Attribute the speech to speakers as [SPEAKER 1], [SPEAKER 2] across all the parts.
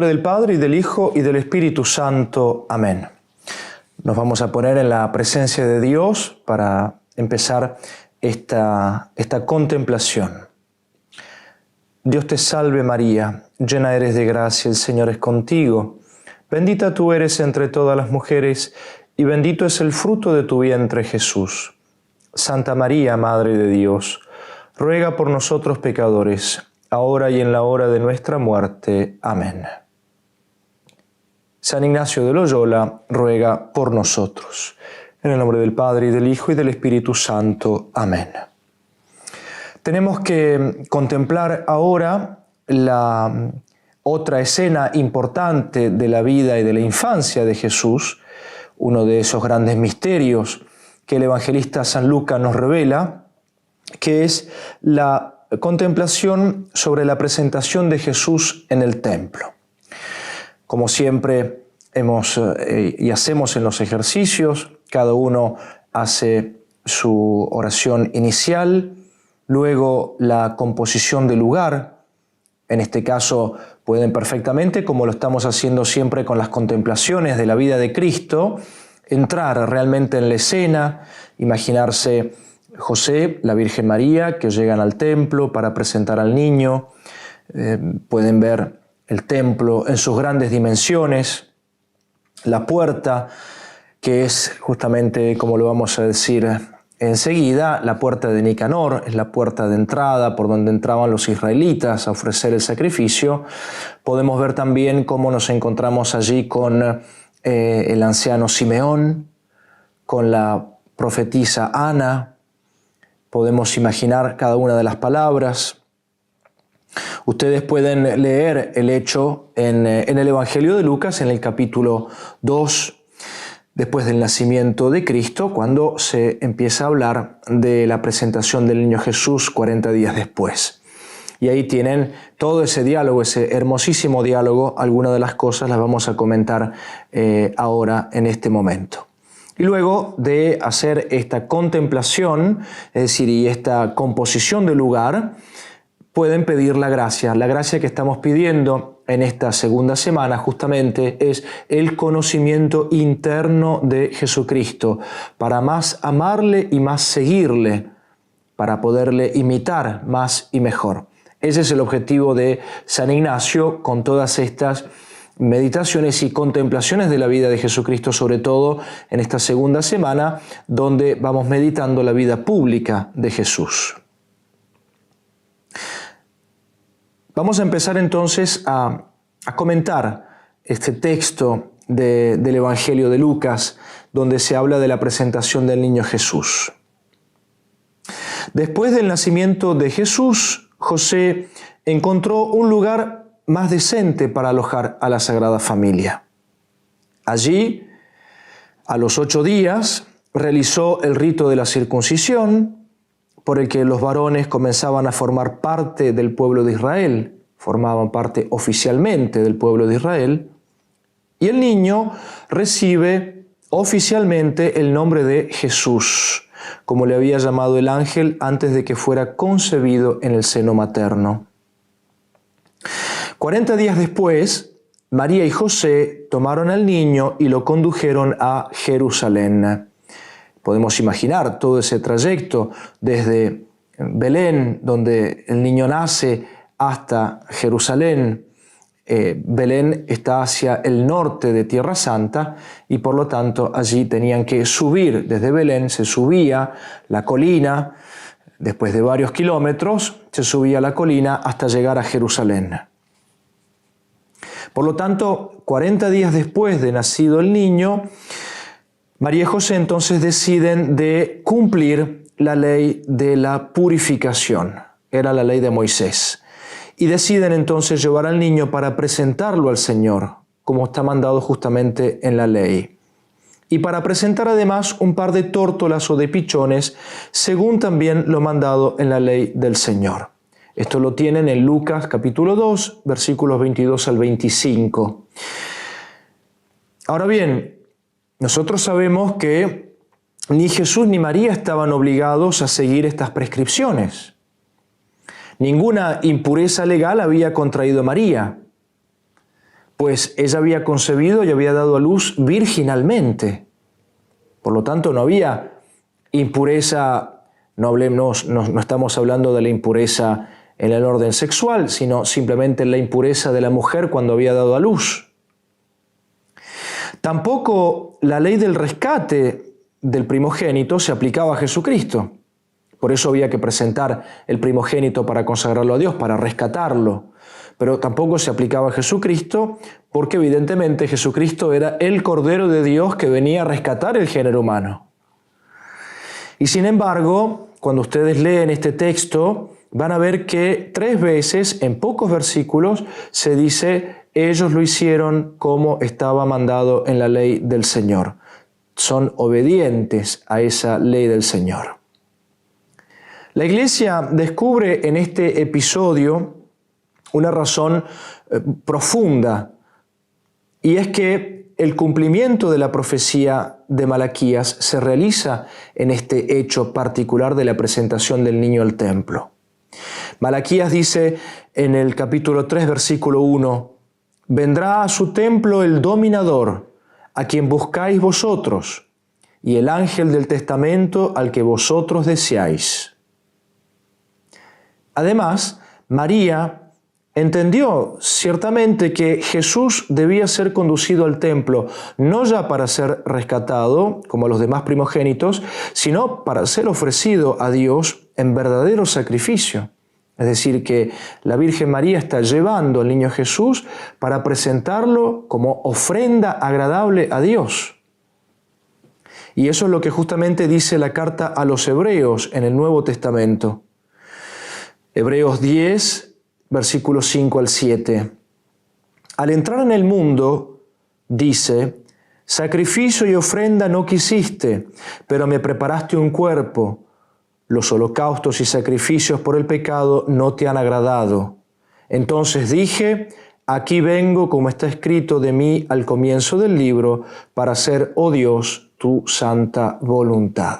[SPEAKER 1] nombre del Padre, y del Hijo, y del Espíritu Santo. Amén. Nos vamos a poner en la presencia de Dios para empezar esta contemplación. Dios te salve María, llena eres de gracia, el Señor es contigo. Bendita tú eres entre todas las mujeres, y bendito es el fruto de tu vientre Jesús. Santa María, Madre de Dios, ruega por nosotros pecadores, ahora y en la hora de nuestra muerte. Amén. San Ignacio de Loyola ruega por nosotros. En el nombre del Padre, y del Hijo, y del Espíritu Santo. Amén. Tenemos que contemplar ahora la otra escena importante de la vida y de la infancia de Jesús, uno de esos grandes misterios que el evangelista San Lucas nos revela, que es la contemplación sobre la presentación de Jesús en el templo. Como siempre hacemos en los ejercicios, cada uno hace su oración inicial, luego la composición del lugar. En este caso pueden perfectamente, como lo estamos haciendo siempre con las contemplaciones de la vida de Cristo, entrar realmente en la escena, imaginarse José, la Virgen María, que llegan al templo para presentar al niño. Pueden ver el templo en sus grandes dimensiones, la puerta, que es justamente, como lo vamos a decir enseguida, la puerta de Nicanor, es la puerta de entrada por donde entraban los israelitas a ofrecer el sacrificio. Podemos ver también cómo nos encontramos allí con el anciano Simeón, con la profetisa Ana. Podemos imaginar cada una de las palabras. Ustedes pueden leer el hecho en el Evangelio de Lucas, en el capítulo 2, después del nacimiento de Cristo, cuando se empieza a hablar de la presentación del niño Jesús 40 días después. Y ahí tienen todo ese diálogo, ese hermosísimo diálogo. Algunas de las cosas las vamos a comentar ahora en este momento. Y luego de hacer esta contemplación, es decir, y esta composición del lugar, pueden pedir la gracia. La gracia que estamos pidiendo en esta segunda semana justamente es el conocimiento interno de Jesucristo, para más amarle y más seguirle, para poderle imitar más y mejor. Ese es el objetivo de San Ignacio con todas estas meditaciones y contemplaciones de la vida de Jesucristo, sobre todo en esta segunda semana, donde vamos meditando la vida pública de Jesús. Vamos a empezar entonces a comentar este texto del Evangelio de Lucas, donde se habla de la presentación del niño Jesús. Después del nacimiento de Jesús, José encontró un lugar más decente para alojar a la Sagrada Familia. Allí, a los 8 días, realizó el rito de la circuncisión, por el que los varones comenzaban a formar parte del pueblo de Israel, formaban parte oficialmente del pueblo de Israel, y el niño recibe oficialmente el nombre de Jesús, como le había llamado el ángel antes de que fuera concebido en el seno materno. 40 días después, María y José tomaron al niño y lo condujeron a Jerusalén. Podemos imaginar todo ese trayecto desde Belén, donde el niño nace, hasta Jerusalén. Belén está hacia el norte de Tierra Santa y por lo tanto allí tenían que subir. Desde Belén se subía la colina, después de varios kilómetros se subía la colina hasta llegar a Jerusalén. Por lo tanto, 40 días después de nacido el niño, María y José entonces deciden de cumplir la ley de la purificación. Era la ley de Moisés. Y deciden entonces llevar al niño para presentarlo al Señor, como está mandado justamente en la ley. Y para presentar además un par de tórtolas o de pichones, según también lo mandado en la ley del Señor. Esto lo tienen en Lucas capítulo 2, versículos 22 al 25. Ahora bien, nosotros sabemos que ni Jesús ni María estaban obligados a seguir estas prescripciones. Ninguna impureza legal había contraído María. pues ella había concebido y había dado a luz virginalmente. Por lo tanto, no había impureza, no estamos hablando de la impureza en el orden sexual, sino simplemente la impureza de la mujer cuando había dado a luz. Tampoco la ley del rescate del primogénito se aplicaba a Jesucristo. Por eso había que presentar el primogénito para consagrarlo a Dios, para rescatarlo. Pero tampoco se aplicaba a Jesucristo porque evidentemente Jesucristo era el Cordero de Dios que venía a rescatar el género humano. Y sin embargo, cuando ustedes leen este texto, van a ver que 3 veces, en pocos versículos, se dice: ellos lo hicieron como estaba mandado en la ley del Señor. Son obedientes a esa ley del Señor. La Iglesia descubre en este episodio una razón profunda, y es que el cumplimiento de la profecía de Malaquías se realiza en este hecho particular de la presentación del niño al templo. Malaquías dice en el capítulo 3, versículo 1, «Vendrá a su templo el dominador, a quien buscáis vosotros, y el ángel del testamento al que vosotros deseáis». Además, María entendió ciertamente que Jesús debía ser conducido al templo, no ya para ser rescatado, como los demás primogénitos, sino para ser ofrecido a Dios en verdadero sacrificio. Es decir, que la Virgen María está llevando al niño Jesús para presentarlo como ofrenda agradable a Dios. Y eso es lo que justamente dice la carta a los Hebreos en el Nuevo Testamento. Hebreos 10, versículos 5 al 7. Al entrar en el mundo, dice: «Sacrificio y ofrenda no quisiste, pero me preparaste un cuerpo. Los holocaustos y sacrificios por el pecado no te han agradado. Entonces dije: aquí vengo, como está escrito de mí al comienzo del libro, para hacer, oh Dios, tu santa voluntad».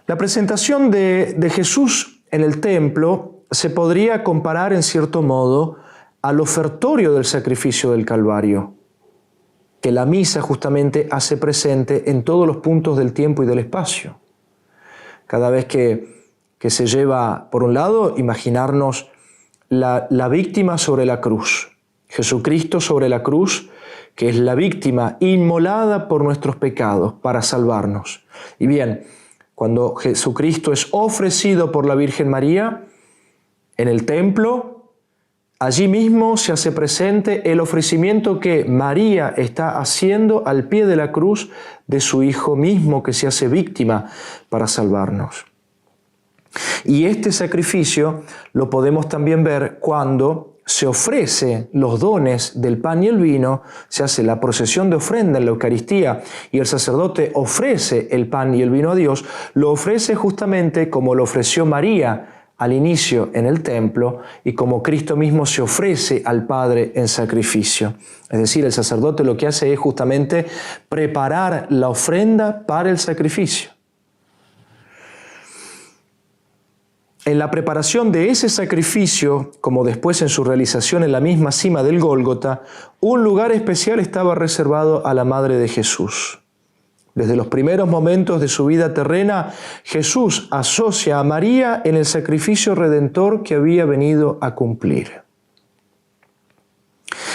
[SPEAKER 1] La presentación de Jesús en el templo se podría comparar en cierto modo al ofertorio del sacrificio del Calvario, que la misa justamente hace presente en todos los puntos del tiempo y del espacio. Cada vez que se lleva, por un lado, imaginarnos la víctima sobre la cruz, Jesucristo sobre la cruz, que es la víctima inmolada por nuestros pecados para salvarnos. Y bien, cuando Jesucristo es ofrecido por la Virgen María en el templo, allí mismo se hace presente el ofrecimiento que María está haciendo al pie de la cruz de su Hijo mismo, que se hace víctima para salvarnos. Y este sacrificio lo podemos también ver cuando se ofrece los dones del pan y el vino, se hace la procesión de ofrenda en la Eucaristía y el sacerdote ofrece el pan y el vino a Dios, lo ofrece justamente como lo ofreció María al inicio en el templo y como Cristo mismo se ofrece al Padre en sacrificio. Es decir, el sacerdote lo que hace es justamente preparar la ofrenda para el sacrificio. En la preparación de ese sacrificio, como después en su realización en la misma cima del Gólgota, un lugar especial estaba reservado a la Madre de Jesús. Desde los primeros momentos de su vida terrena, Jesús asocia a María en el sacrificio redentor que había venido a cumplir.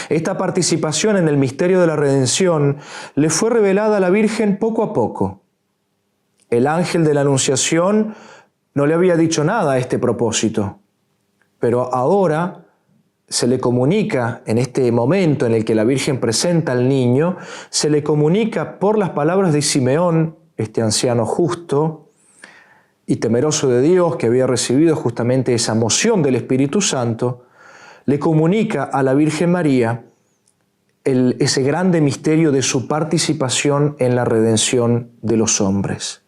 [SPEAKER 1] Esta participación en el misterio de la redención le fue revelada a la Virgen poco a poco. El ángel de la Anunciación no le había dicho nada a este propósito, pero ahora se le comunica, en este momento en el que la Virgen presenta al niño, se le comunica por las palabras de Simeón, este anciano justo y temeroso de Dios, que había recibido justamente esa moción del Espíritu Santo, le comunica a la Virgen María ese grande misterio de su participación en la redención de los hombres.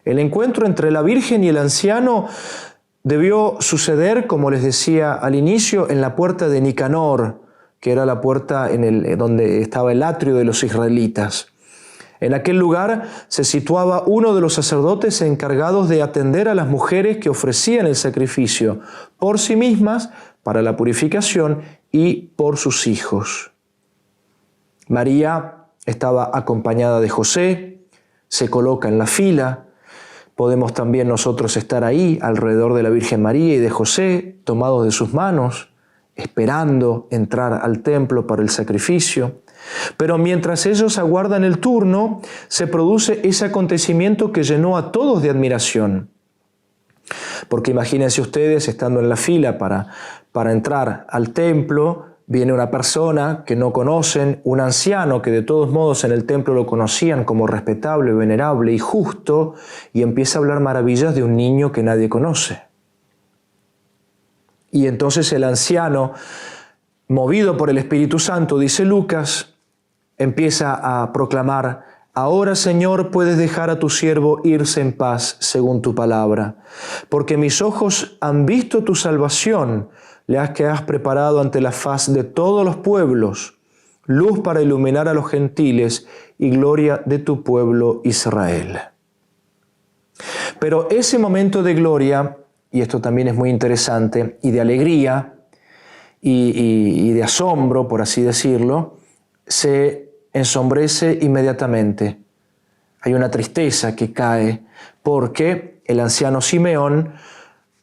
[SPEAKER 1] El encuentro entre la Virgen y el anciano debió suceder, como les decía al inicio, en la puerta de Nicanor, que era la puerta donde estaba el atrio de los israelitas. En aquel lugar se situaba uno de los sacerdotes encargados de atender a las mujeres que ofrecían el sacrificio por sí mismas, para la purificación y por sus hijos. María estaba acompañada de José, se coloca en la fila. Podemos también nosotros estar ahí alrededor de la Virgen María y de José, tomados de sus manos, esperando entrar al templo para el sacrificio. Pero mientras ellos aguardan el turno, se produce ese acontecimiento que llenó a todos de admiración. Porque imagínense ustedes, estando en la fila para entrar al templo, viene una persona que no conocen, un anciano que de todos modos en el templo lo conocían como respetable, venerable y justo, y empieza a hablar maravillas de un niño que nadie conoce. Y entonces el anciano, movido por el Espíritu Santo, dice Lucas, empieza a proclamar: ahora, Señor, puedes dejar a tu siervo irse en paz según tu palabra, porque mis ojos han visto tu salvación, que has preparado ante la faz de todos los pueblos, luz para iluminar a los gentiles y gloria de tu pueblo Israel. Pero ese momento de gloria, y esto también es muy interesante, y de alegría y de asombro, por así decirlo, se ensombrece inmediatamente. Hay una tristeza que cae porque el anciano Simeón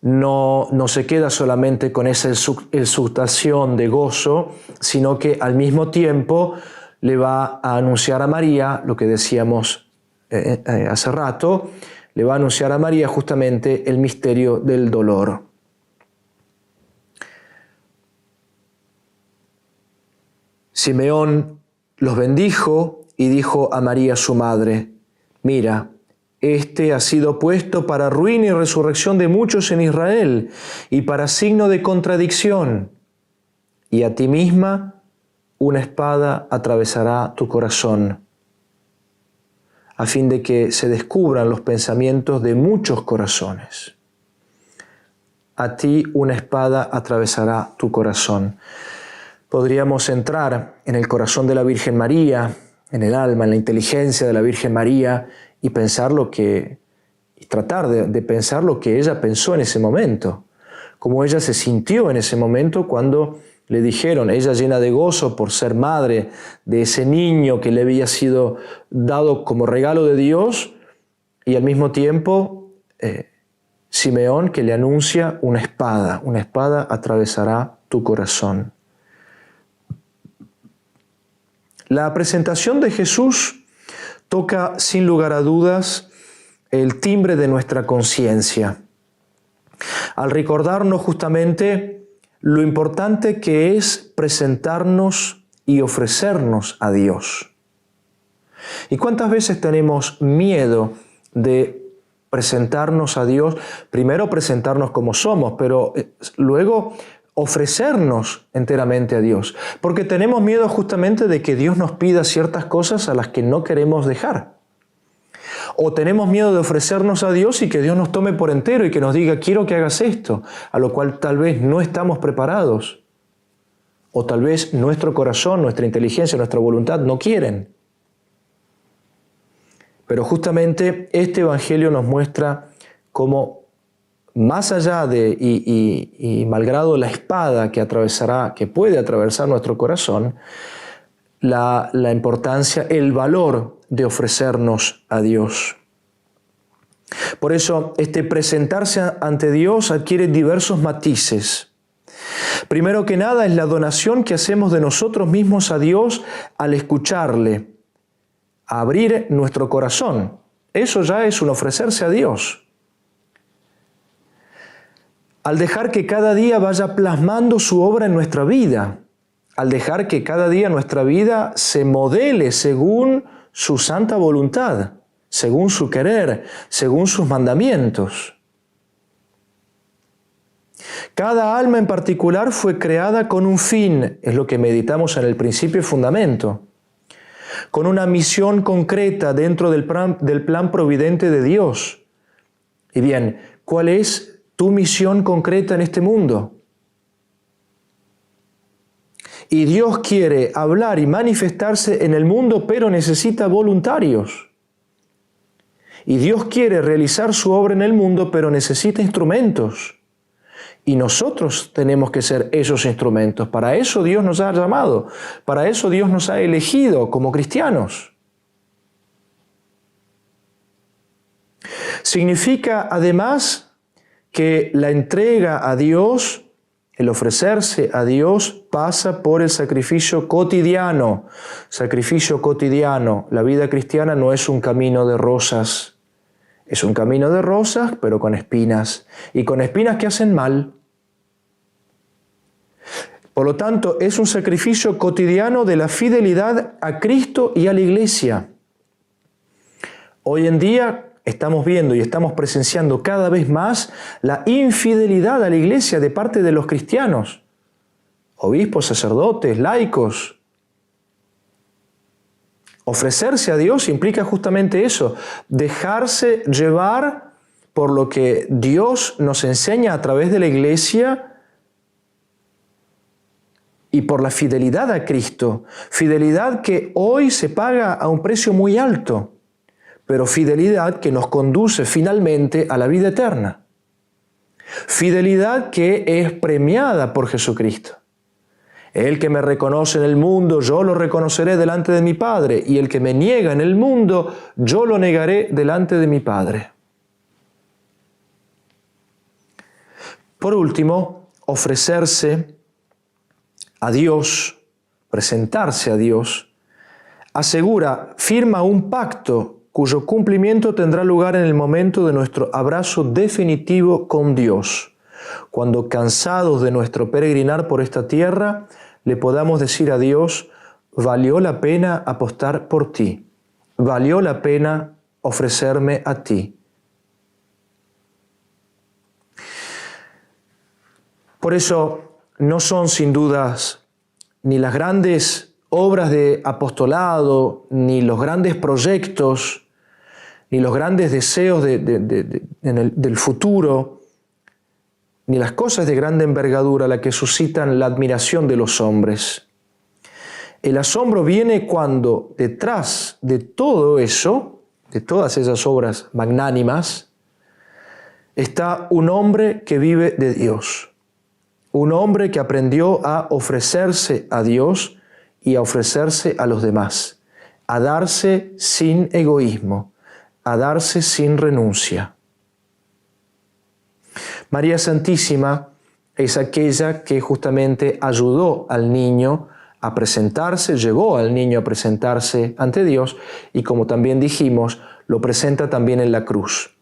[SPEAKER 1] no se queda solamente con esa exultación de gozo, sino que al mismo tiempo le va a anunciar a María, lo que decíamos hace rato, le va a anunciar a María justamente el misterio del dolor. Simeón los bendijo y dijo a María su madre: mira, este ha sido puesto para ruina y resurrección de muchos en Israel y para signo de contradicción. Y a ti misma una espada atravesará tu corazón, a fin de que se descubran los pensamientos de muchos corazones. A ti una espada atravesará tu corazón. Podríamos entrar en el corazón de la Virgen María, en el alma, en la inteligencia de la Virgen María, y tratar de pensar lo que ella pensó en ese momento, cómo ella se sintió en ese momento cuando le dijeron, ella llena de gozo por ser madre de ese niño que le había sido dado como regalo de Dios, y al mismo tiempo Simeón que le anuncia una espada atravesará tu corazón. La presentación de Jesús toca sin lugar a dudas el timbre de nuestra conciencia, al recordarnos justamente lo importante que es presentarnos y ofrecernos a Dios. ¿Y cuántas veces tenemos miedo de presentarnos a Dios? Primero presentarnos como somos, pero luego ofrecernos enteramente a Dios, porque tenemos miedo justamente de que Dios nos pida ciertas cosas a las que no queremos dejar. O tenemos miedo de ofrecernos a Dios y que Dios nos tome por entero y que nos diga, quiero que hagas esto, a lo cual tal vez no estamos preparados. O tal vez nuestro corazón, nuestra inteligencia, nuestra voluntad no quieren. Pero justamente este Evangelio nos muestra cómo más allá de, y malgrado la espada que puede atravesar nuestro corazón, la importancia, el valor de ofrecernos a Dios. Por eso, este presentarse ante Dios adquiere diversos matices. Primero que nada, es la donación que hacemos de nosotros mismos a Dios al escucharle, a abrir nuestro corazón. Eso ya es un ofrecerse a Dios. Al dejar que cada día vaya plasmando su obra en nuestra vida, al dejar que cada día nuestra vida se modele según su santa voluntad, según su querer, según sus mandamientos. Cada alma en particular fue creada con un fin, es lo que meditamos en el principio y fundamento, con una misión concreta dentro del plan providente de Dios. Y bien, ¿cuál es tu misión concreta en este mundo? Y Dios quiere hablar y manifestarse en el mundo, pero necesita voluntarios. Y Dios quiere realizar su obra en el mundo, pero necesita instrumentos. Y nosotros tenemos que ser esos instrumentos. Para eso Dios nos ha llamado, para eso Dios nos ha elegido como cristianos. Significa además que la entrega a Dios, el ofrecerse a Dios, pasa por el sacrificio cotidiano. Sacrificio cotidiano. La vida cristiana no es un camino de rosas. Es un camino de rosas, pero con espinas. Y con espinas que hacen mal. Por lo tanto, es un sacrificio cotidiano de la fidelidad a Cristo y a la Iglesia. Hoy en día estamos viendo y estamos presenciando cada vez más la infidelidad a la Iglesia de parte de los cristianos, obispos, sacerdotes, laicos. Ofrecerse a Dios implica justamente eso, dejarse llevar por lo que Dios nos enseña a través de la Iglesia y por la fidelidad a Cristo, fidelidad que hoy se paga a un precio muy alto, pero fidelidad que nos conduce finalmente a la vida eterna. Fidelidad que es premiada por Jesucristo. El que me reconoce en el mundo, yo lo reconoceré delante de mi Padre, y el que me niega en el mundo, yo lo negaré delante de mi Padre. Por último, ofrecerse a Dios, presentarse a Dios, firma un pacto cuyo cumplimiento tendrá lugar en el momento de nuestro abrazo definitivo con Dios, cuando cansados de nuestro peregrinar por esta tierra, le podamos decir a Dios: valió la pena apostar por ti, valió la pena ofrecerme a ti. Por eso, no son sin dudas ni las grandes obras de apostolado, ni los grandes proyectos, ni los grandes deseos del futuro, ni las cosas de grande envergadura las que suscitan la admiración de los hombres. El asombro viene cuando detrás de todo eso, de todas esas obras magnánimas, está un hombre que vive de Dios. Un hombre que aprendió a ofrecerse a Dios y a ofrecerse a los demás, a darse sin egoísmo, a darse sin renuncia. María Santísima es aquella que justamente ayudó al niño a presentarse, llevó al niño a presentarse ante Dios y, como también dijimos, lo presenta también en la cruz.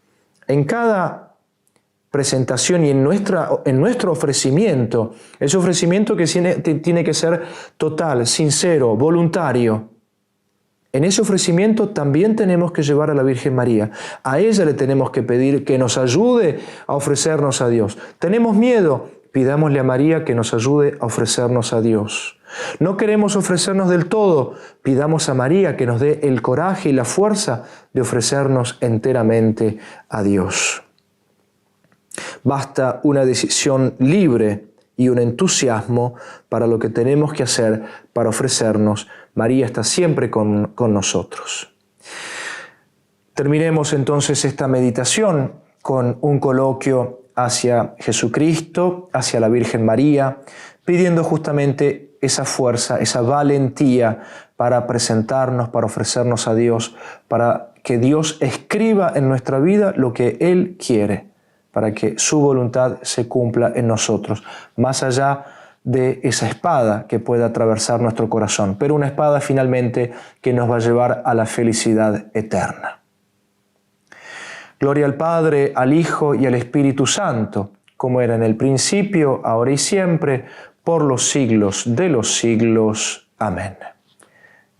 [SPEAKER 1] En cada presentación y en nuestro ofrecimiento, ese ofrecimiento que tiene que ser total, sincero, voluntario. En ese ofrecimiento también tenemos que llevar a la Virgen María. A ella le tenemos que pedir que nos ayude a ofrecernos a Dios. ¿Tenemos miedo? Pidámosle a María que nos ayude a ofrecernos a Dios. ¿No queremos ofrecernos del todo? Pidamos a María que nos dé el coraje y la fuerza de ofrecernos enteramente a Dios. Basta una decisión libre y un entusiasmo para lo que tenemos que hacer para ofrecernos. María está siempre con nosotros. Terminemos entonces esta meditación con un coloquio hacia Jesucristo, hacia la Virgen María, pidiendo justamente esa fuerza, esa valentía para presentarnos, para ofrecernos a Dios, para que Dios escriba en nuestra vida lo que Él quiere, para que su voluntad se cumpla en nosotros, más allá de esa espada que pueda atravesar nuestro corazón, pero una espada finalmente que nos va a llevar a la felicidad eterna. Gloria al Padre, al Hijo y al Espíritu Santo, como era en el principio, ahora y siempre, por los siglos de los siglos. Amén.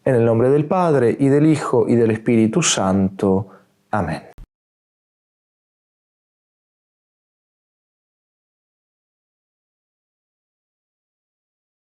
[SPEAKER 1] En el nombre del Padre, y del Hijo, y del Espíritu Santo. Amén.